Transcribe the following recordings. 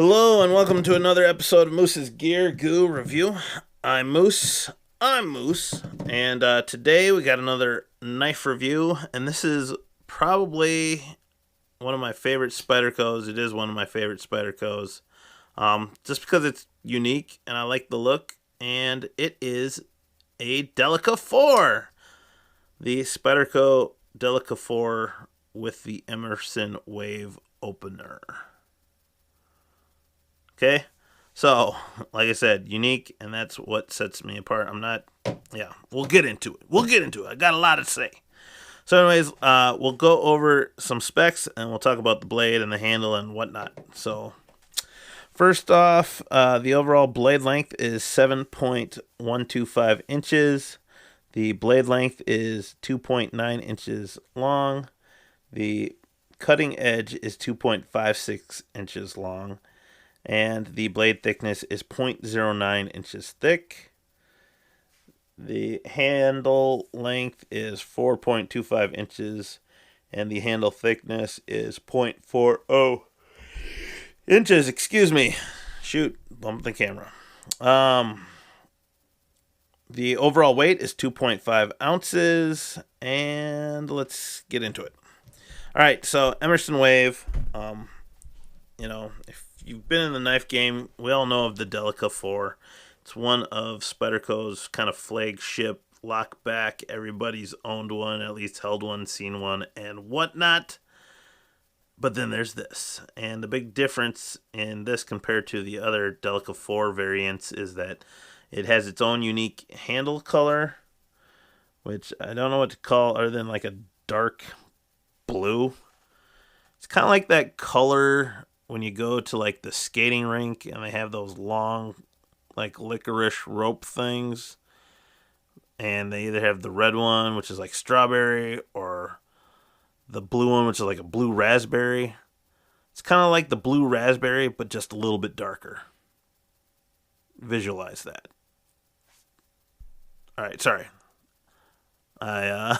Hello and welcome to another episode of Moose's Gear Goo Review. I'm Moose. And today we got another knife review, and this is probably one of my favorite Spydercos. It is one of my favorite Spydercos, just because it's unique and I like the look, and it is a Delica 4. The Spyderco Delica 4 with the Emerson Wave opener. Okay, so like I said, unique, and that's what sets me apart. We'll get into it. I got a lot to say. So, anyways, we'll go over some specs and we'll talk about the blade and the handle and whatnot. So, first off, the overall blade length is 7.125 inches. The blade length is 2.9 inches long. The cutting edge is 2.56 inches long. And the blade thickness is 0.09 inches thick. The handle length is 4.25 inches, and the handle thickness is 0.40 inches. Excuse me. Shoot, bumped the camera. The overall weight is 2.5 ounces, and let's get into it. All right, so Emerson Wave, if you've been in the knife game, we all know of the Delica 4. It's one of Spyderco's kind of flagship lock back. Everybody's owned one, at least held one, seen one, and whatnot. But then there's this. And the big difference in this compared to the other Delica 4 variants is that it has its own unique handle color, which I don't know what to call other than like a dark blue. It's kind of like that color when you go to like the skating rink and they have those long like licorice rope things, and they either have the red one, which is like strawberry, or the blue one, which is like a blue raspberry. It's kind of like the blue raspberry, but just a little bit darker. Visualize that. All right, sorry. I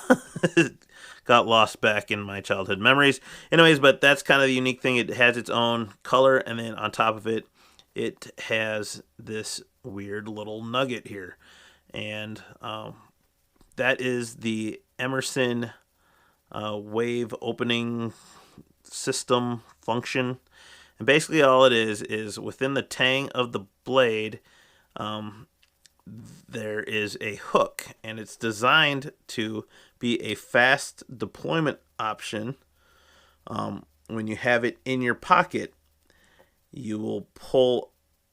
got lost back in my childhood memories. Anyways, but that's kind of the unique thing. It has its own color, and then on top of it, it has this weird little nugget here. And that is the Emerson Wave opening system function. And basically all it is within the tang of the blade, there is a hook, and it's designed to be a fast deployment option. When you have it in your pocket, you will pull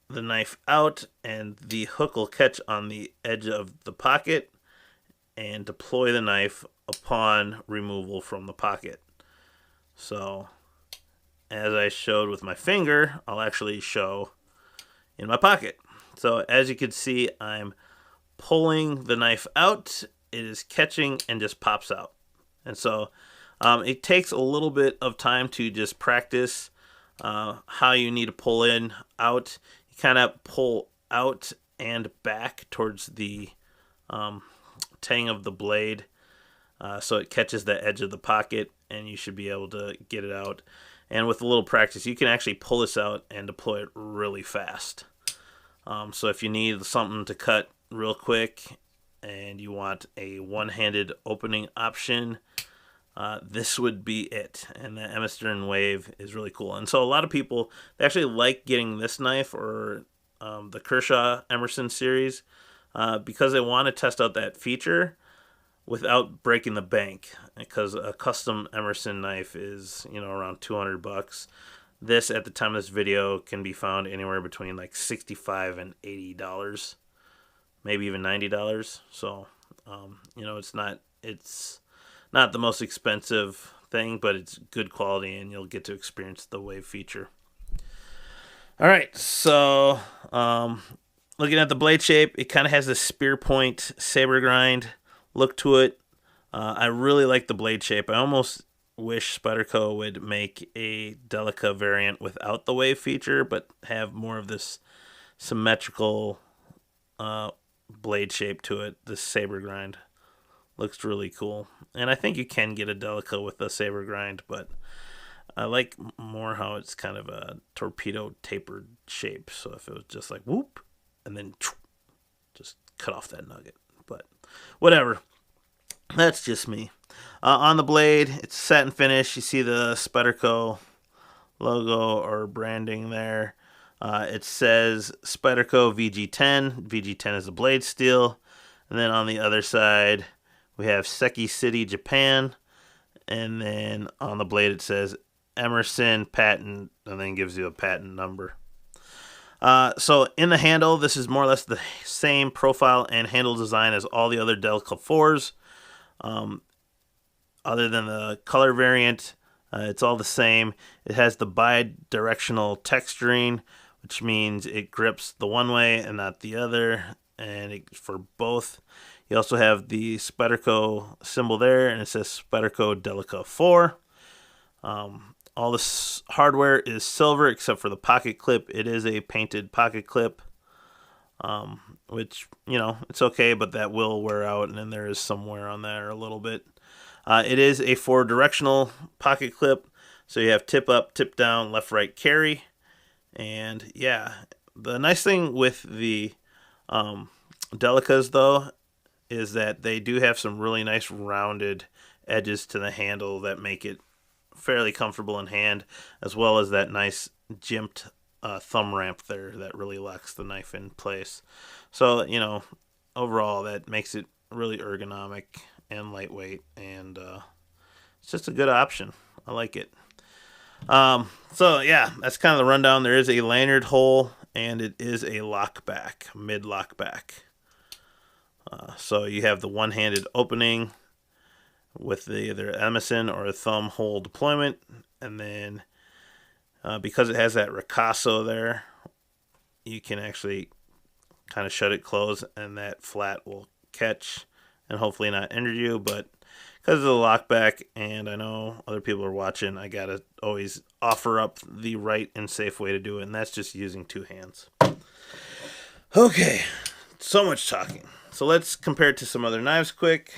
the knife out, and the hook will catch on the edge of the pocket and deploy the knife upon removal from the pocket. So, as I showed with my finger, I'll actually show in my pocket. So as you can see, I'm pulling the knife out. It is catching and just pops out. And so it takes a little bit of time to just practice how you need to pull in, out. You kind of pull out and back towards the tang of the blade, so it catches the edge of the pocket, and you should be able to get it out. And with a little practice, you can actually pull this out and deploy it really fast. So if you need something to cut real quick and you want a one-handed opening option, this would be it. And the Emerson Wave is really cool. And so a lot of people, they actually like getting this knife or the Kershaw Emerson series because they want to test out that feature without breaking the bank, because a custom Emerson knife is, around $200. This, at the time of this video, can be found anywhere between like $65 and $80, maybe even $90. So, it's not the most expensive thing, but it's good quality, and you'll get to experience the wave feature. All right, so looking at the blade shape, it kind of has this spear point saber grind look to it. I really like the blade shape. I almost wish Spyderco would make a Delica variant without the wave feature, but have more of this symmetrical blade shape to it. This saber grind looks really cool, and I think you can get a Delica with a saber grind, but I like more how it's kind of a torpedo tapered shape. So if it was just like whoop and then just cut off that nugget. But whatever. That's just me. On the blade, it's satin finish. You see the Spyderco logo or branding there. It says Spyderco VG10. VG10 is the blade steel. And then on the other side, we have Seki City, Japan. And then on the blade, it says Emerson patent, and then gives you a patent number. So in the handle, this is more or less the same profile and handle design as all the other Delica 4s. Other than the color variant, it's all the same. It has the bi-directional texturing, which means it grips the one way and not the other, and for both. You also have the Spyderco symbol there, and it says Spyderco Delica 4. All this hardware is silver except for the pocket clip. It is a painted pocket clip, which, it's okay, but that will wear out, and then there is some wear on there a little bit. It is a 4-directional pocket clip, so you have tip up, tip down, left, right, carry. And yeah, the nice thing with the Delicas, though, is that they do have some really nice rounded edges to the handle that make it fairly comfortable in hand, as well as that nice jimped thumb ramp there that really locks the knife in place. So, overall, that makes it really ergonomic and lightweight, and it's just a good option. I like it. So yeah, that's kind of the rundown. There is a lanyard hole, and it is a lockback, mid lockback. So you have the one-handed opening with the either Emerson or a thumb hole deployment, and then because it has that ricasso there, you can actually kind of shut it closed, and that flat will catch and hopefully not injure you. But because of the lockback, and I know other people are watching, I gotta always offer up the right and safe way to do it, and that's just using 2 hands. Okay, so much talking. So let's compare it to some other knives quick.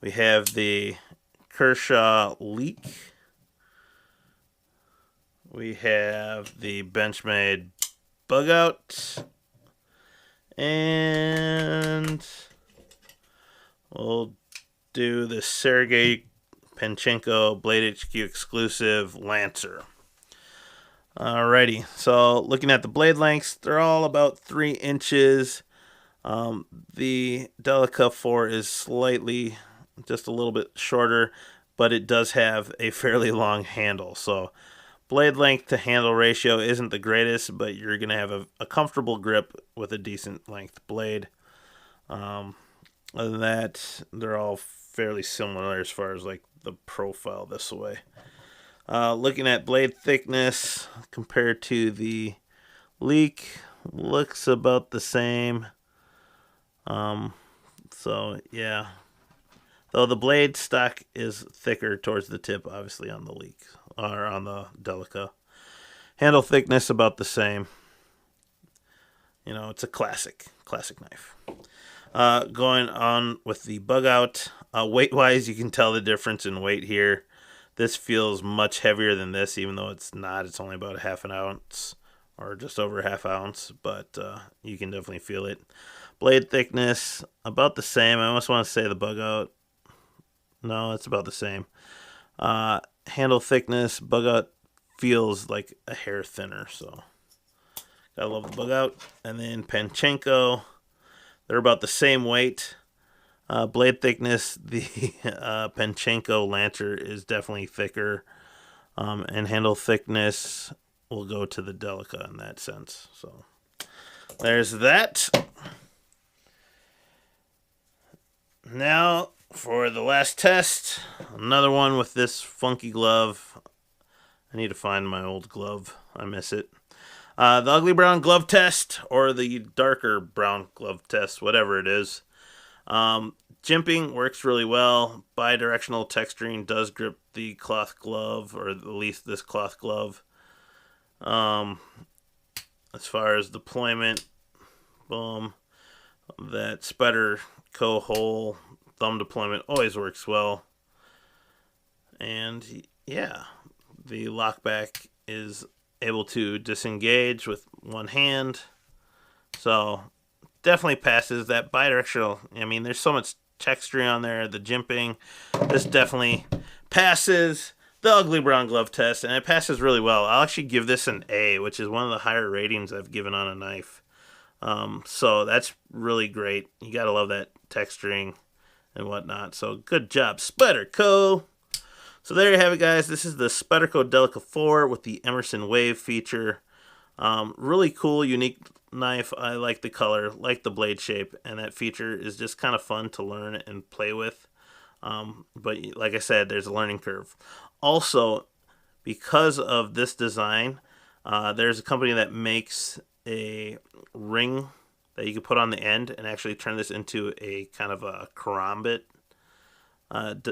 We have the Kershaw Leak. We have the Benchmade Bug Out. And we'll do the Sergei Panchenko Blade HQ exclusive Lancer. Alrighty, so looking at the blade lengths, they're all about 3 inches. The Delica 4 is slightly, just a little bit shorter, but it does have a fairly long handle. So blade length to handle ratio isn't the greatest, but you're going to have a comfortable grip with a decent length blade. Other than that, they're all fairly similar as far as like the profile this way. Looking at blade thickness compared to the Leak, looks about the same. So yeah, though the blade stock is thicker towards the tip, obviously on the Leak or on the Delica. Handle thickness about the same. It's a classic knife. Going on with the Bug Out, weight-wise, you can tell the difference in weight here. This feels much heavier than this, even though it's not. It's only about 1/2 ounce or just over 1/2 ounce, but you can definitely feel it. Blade thickness, about the same. I almost want to say the Bug Out. No, it's about the same. Handle thickness, Bug Out feels like a hair thinner, so gotta love the Bug Out. And then Panchenko, they're about the same weight. Blade thickness, the Panchenko Lancer is definitely thicker, and handle thickness will go to the Delica in that sense. So there's that. Now for the last test, another one with this funky glove. I need to find my old glove. I miss it. The ugly brown glove test, or the darker brown glove test, whatever it is. Jimping works really well. Bi-directional texturing does grip the cloth glove, or at least this cloth glove. As far as deployment, boom. That Spyderco hole thumb deployment always works well. And yeah, the lockback is able to disengage with one hand. So definitely passes that bidirectional. I mean, there's so much texturing on there, the jimping. This definitely passes the ugly brown glove test, and it passes really well. I'll actually give this an A, which is one of the higher ratings I've given on a knife. So that's really great. You gotta love that texturing and whatnot. So good job, Spyderco. So there you have it, guys. This is the Spyderco Delica 4 with the Emerson Wave feature. Really cool, unique knife. I like the color, like the blade shape, and that feature is just kind of fun to learn and play with. But like I said, there's a learning curve. Also, because of this design, there's a company that makes a ring that you can put on the end and actually turn this into a kind of a karambit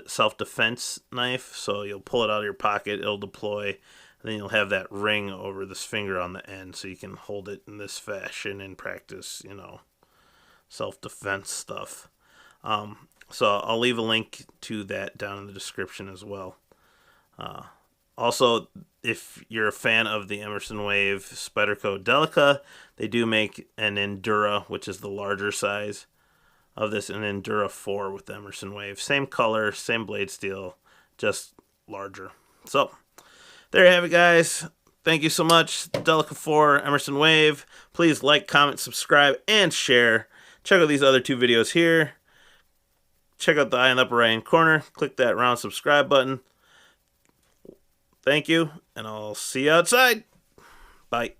self-defense knife. So you'll pull it out of your pocket, it'll deploy, and then you'll have that ring over this finger on the end, so you can hold it in this fashion and practice, you know, self-defense stuff. So I'll leave a link to that down in the description as well. Also, if you're a fan of the Emerson Wave Spyderco Delica, they do make an Endura, which is the larger size of this, an Endura 4 with the Emerson Wave. Same color, same blade steel, just larger. So, there you have it, guys. Thank you so much. Delica 4, Emerson Wave. Please like, comment, subscribe, and share. Check out these other 2 videos here. Check out the eye in the upper right-hand corner. Click that round subscribe button. Thank you, and I'll see you outside. Bye.